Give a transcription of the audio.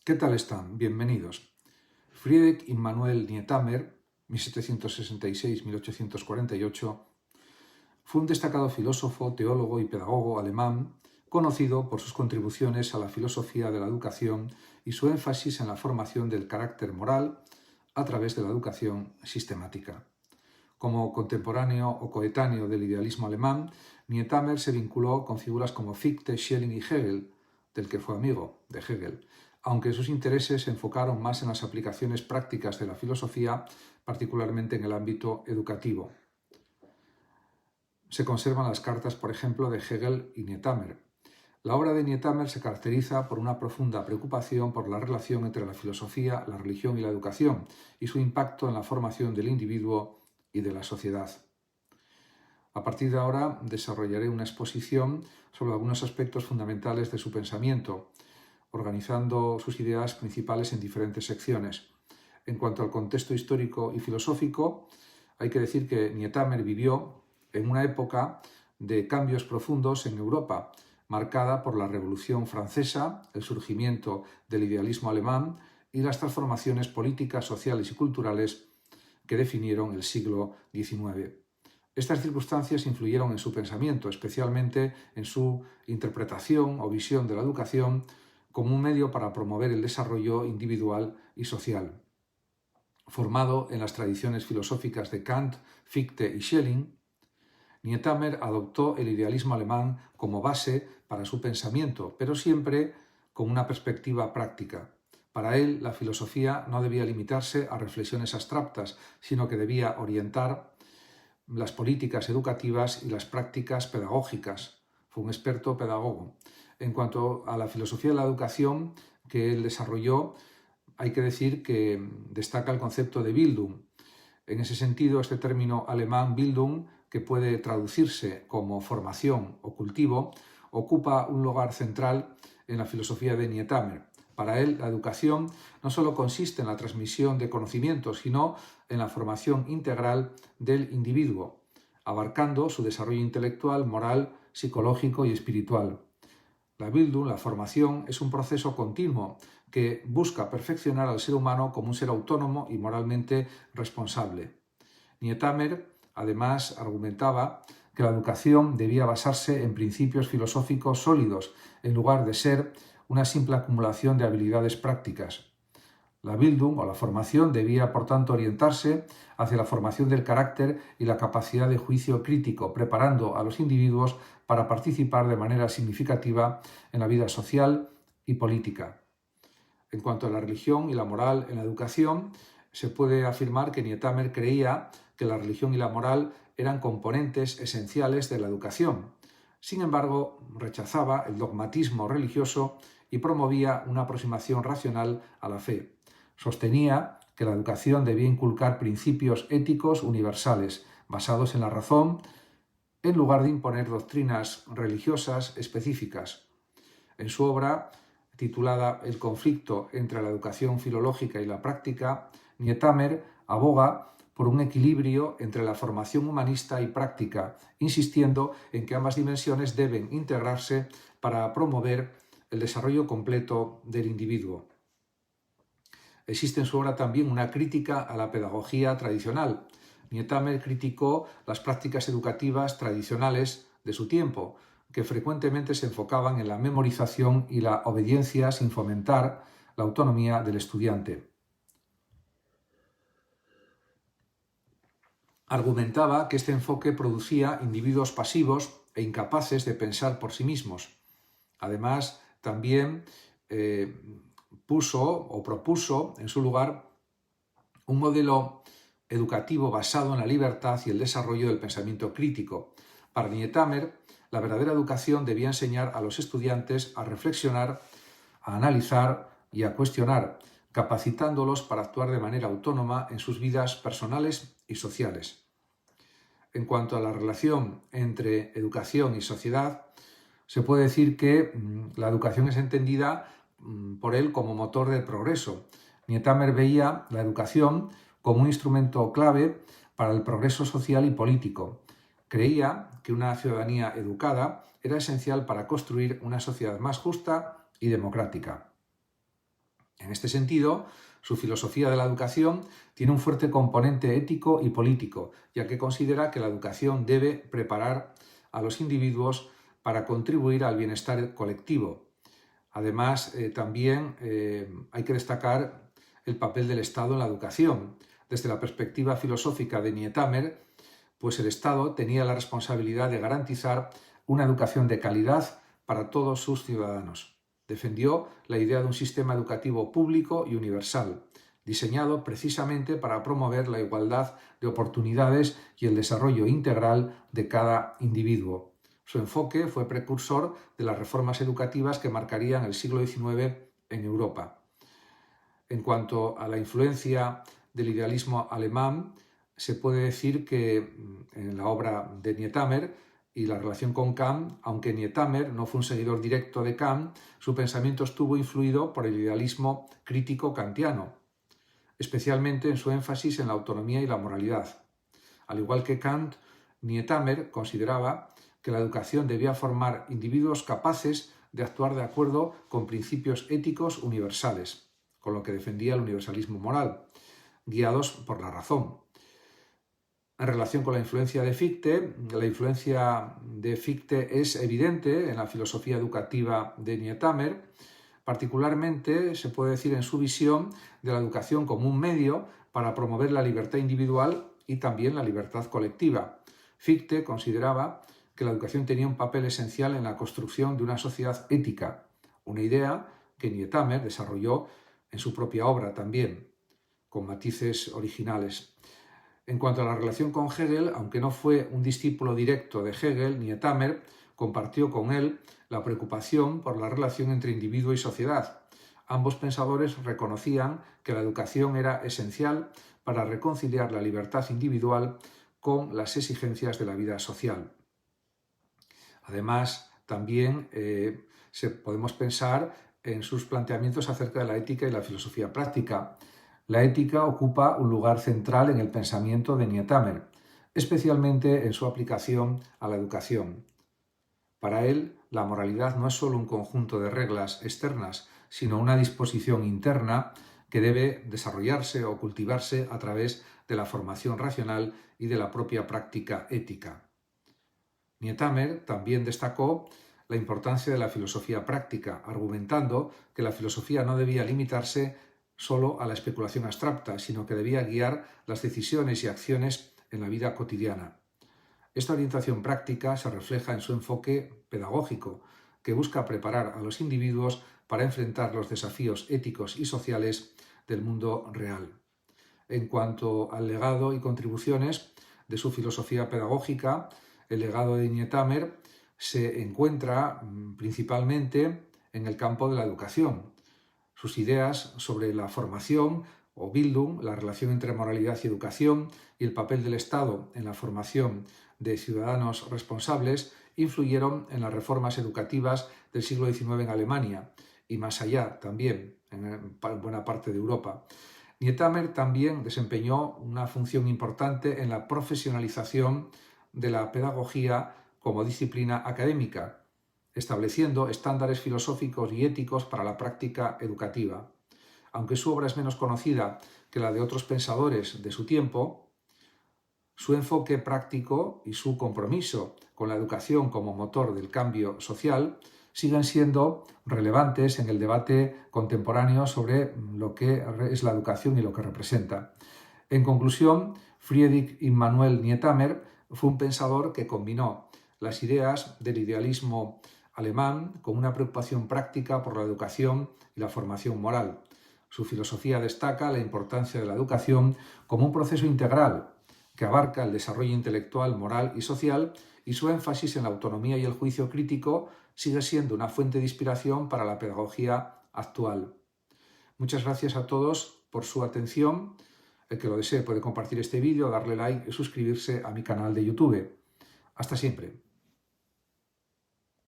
¿Qué tal están? Bienvenidos. Friedrich Immanuel Nietamer, 1766-1848, fue un destacado filósofo, teólogo y pedagogo alemán, conocido por sus contribuciones a la filosofía de la educación y su énfasis en la formación del carácter moral a través de la educación sistemática. Como contemporáneo o coetáneo del idealismo alemán, Nietamer se vinculó con figuras como Fichte, Schelling y Hegel, del que fue amigo de Hegel, aunque sus intereses se enfocaron más en las aplicaciones prácticas de la filosofía, particularmente en el ámbito educativo. Se conservan las cartas, por ejemplo, de Hegel y Nietamer. La obra de Nietamer se caracteriza por una profunda preocupación por la relación entre la filosofía, la religión y la educación, y su impacto en la formación del individuo y de la sociedad. A partir de ahora desarrollaré una exposición sobre algunos aspectos fundamentales de su pensamiento, organizando sus ideas principales en diferentes secciones. En cuanto al contexto histórico y filosófico, hay que decir que Nietamer vivió en una época de cambios profundos en Europa, marcada por la Revolución Francesa, el surgimiento del idealismo alemán y las transformaciones políticas, sociales y culturales que definieron el siglo XIX. Estas circunstancias influyeron en su pensamiento, especialmente en su interpretación o visión de la educación como un medio para promover el desarrollo individual y social. Formado en las tradiciones filosóficas de Kant, Fichte y Schelling, Nietamer adoptó el idealismo alemán como base para su pensamiento, pero siempre con una perspectiva práctica. Para él, la filosofía no debía limitarse a reflexiones abstractas, sino que debía orientar las políticas educativas y las prácticas pedagógicas. Fue un experto pedagogo. En cuanto a la filosofía de la educación que él desarrolló, hay que decir que destaca el concepto de Bildung. En ese sentido, este término alemán Bildung, que puede traducirse como formación o cultivo, ocupa un lugar central en la filosofía de Nietamer. Para él, la educación no solo consiste en la transmisión de conocimientos, sino en la formación integral del individuo, abarcando su desarrollo intelectual, moral, psicológico y espiritual. La Bildung, la formación, es un proceso continuo que busca perfeccionar al ser humano como un ser autónomo y moralmente responsable. Nietamer, además, argumentaba que la educación debía basarse en principios filosóficos sólidos, en lugar de ser una simple acumulación de habilidades prácticas. La Bildung o la formación debía, por tanto, orientarse hacia la formación del carácter y la capacidad de juicio crítico, preparando a los individuos para participar de manera significativa en la vida social y política. En cuanto a la religión y la moral en la educación, se puede afirmar que Nietamer creía que la religión y la moral eran componentes esenciales de la educación. Sin embargo, rechazaba el dogmatismo religioso y promovía una aproximación racional a la fe. Sostenía que la educación debía inculcar principios éticos universales, basados en la razón, en lugar de imponer doctrinas religiosas específicas. En su obra, titulada El conflicto entre la educación filológica y la práctica, Nietamer aboga por un equilibrio entre la formación humanista y práctica, insistiendo en que ambas dimensiones deben integrarse para promover el desarrollo completo del individuo. Existe en su obra también una crítica a la pedagogía tradicional. Nietamer criticó las prácticas educativas tradicionales de su tiempo, que frecuentemente se enfocaban en la memorización y la obediencia sin fomentar la autonomía del estudiante. Argumentaba que este enfoque producía individuos pasivos e incapaces de pensar por sí mismos. Además, también propuso en su lugar un modelo educativo basado en la libertad y el desarrollo del pensamiento crítico. Para Nietamer, la verdadera educación debía enseñar a los estudiantes a reflexionar, a analizar y a cuestionar, capacitándolos para actuar de manera autónoma en sus vidas personales y sociales. En cuanto a la relación entre educación y sociedad, se puede decir que la educación es entendida por él como motor del progreso. Nietamer veía la educación como un instrumento clave para el progreso social y político. Creía que una ciudadanía educada era esencial para construir una sociedad más justa y democrática. En este sentido, su filosofía de la educación tiene un fuerte componente ético y político, ya que considera que la educación debe preparar a los individuos para contribuir al bienestar colectivo. Además, también hay que destacar el papel del Estado en la educación. Desde la perspectiva filosófica de Nietamer, pues el Estado tenía la responsabilidad de garantizar una educación de calidad para todos sus ciudadanos. Defendió la idea de un sistema educativo público y universal, diseñado precisamente para promover la igualdad de oportunidades y el desarrollo integral de cada individuo. Su enfoque fue precursor de las reformas educativas que marcarían el siglo XIX en Europa. En cuanto a la influencia del idealismo alemán, se puede decir que en la obra de Nietamer y la relación con Kant, aunque Nietamer no fue un seguidor directo de Kant, su pensamiento estuvo influido por el idealismo crítico kantiano, especialmente en su énfasis en la autonomía y la moralidad. Al igual que Kant, Nietamer consideraba que la educación debía formar individuos capaces de actuar de acuerdo con principios éticos universales, con lo que defendía el universalismo moral, guiados por la razón. En relación con la influencia de Fichte es evidente en la filosofía educativa de Nietamer. Particularmente se puede decir en su visión de la educación como un medio para promover la libertad individual y también la libertad colectiva. Fichte consideraba que la educación tenía un papel esencial en la construcción de una sociedad ética, una idea que Nietamer desarrolló en su propia obra también, con matices originales. En cuanto a la relación con Hegel, aunque no fue un discípulo directo de Hegel, Nietamer compartió con él la preocupación por la relación entre individuo y sociedad. Ambos pensadores reconocían que la educación era esencial para reconciliar la libertad individual con las exigencias de la vida social. Además, también podemos pensar en sus planteamientos acerca de la ética y la filosofía práctica. La ética ocupa un lugar central en el pensamiento de Nietamer, especialmente en su aplicación a la educación. Para él, la moralidad no es solo un conjunto de reglas externas, sino una disposición interna que debe desarrollarse o cultivarse a través de la formación racional y de la propia práctica ética. Nietamer también destacó la importancia de la filosofía práctica, argumentando que la filosofía no debía limitarse solo a la especulación abstracta, sino que debía guiar las decisiones y acciones en la vida cotidiana. Esta orientación práctica se refleja en su enfoque pedagógico, que busca preparar a los individuos para enfrentar los desafíos éticos y sociales del mundo real. En cuanto al legado y contribuciones de su filosofía pedagógica, el legado de Nietamer se encuentra principalmente en el campo de la educación. Sus ideas sobre la formación o Bildung, la relación entre moralidad y educación, y el papel del Estado en la formación de ciudadanos responsables influyeron en las reformas educativas del siglo XIX en Alemania y más allá también, en buena parte de Europa. Nietamer también desempeñó una función importante en la profesionalización de la pedagogía como disciplina académica, estableciendo estándares filosóficos y éticos para la práctica educativa. Aunque su obra es menos conocida que la de otros pensadores de su tiempo, su enfoque práctico y su compromiso con la educación como motor del cambio social siguen siendo relevantes en el debate contemporáneo sobre lo que es la educación y lo que representa. En conclusión, Friedrich Immanuel Nietamer fue un pensador que combinó las ideas del idealismo alemán con una preocupación práctica por la educación y la formación moral. Su filosofía destaca la importancia de la educación como un proceso integral que abarca el desarrollo intelectual, moral y social, y su énfasis en la autonomía y el juicio crítico sigue siendo una fuente de inspiración para la pedagogía actual. Muchas gracias a todos por su atención. El que lo desee puede compartir este vídeo, darle like y suscribirse a mi canal de YouTube. Hasta siempre.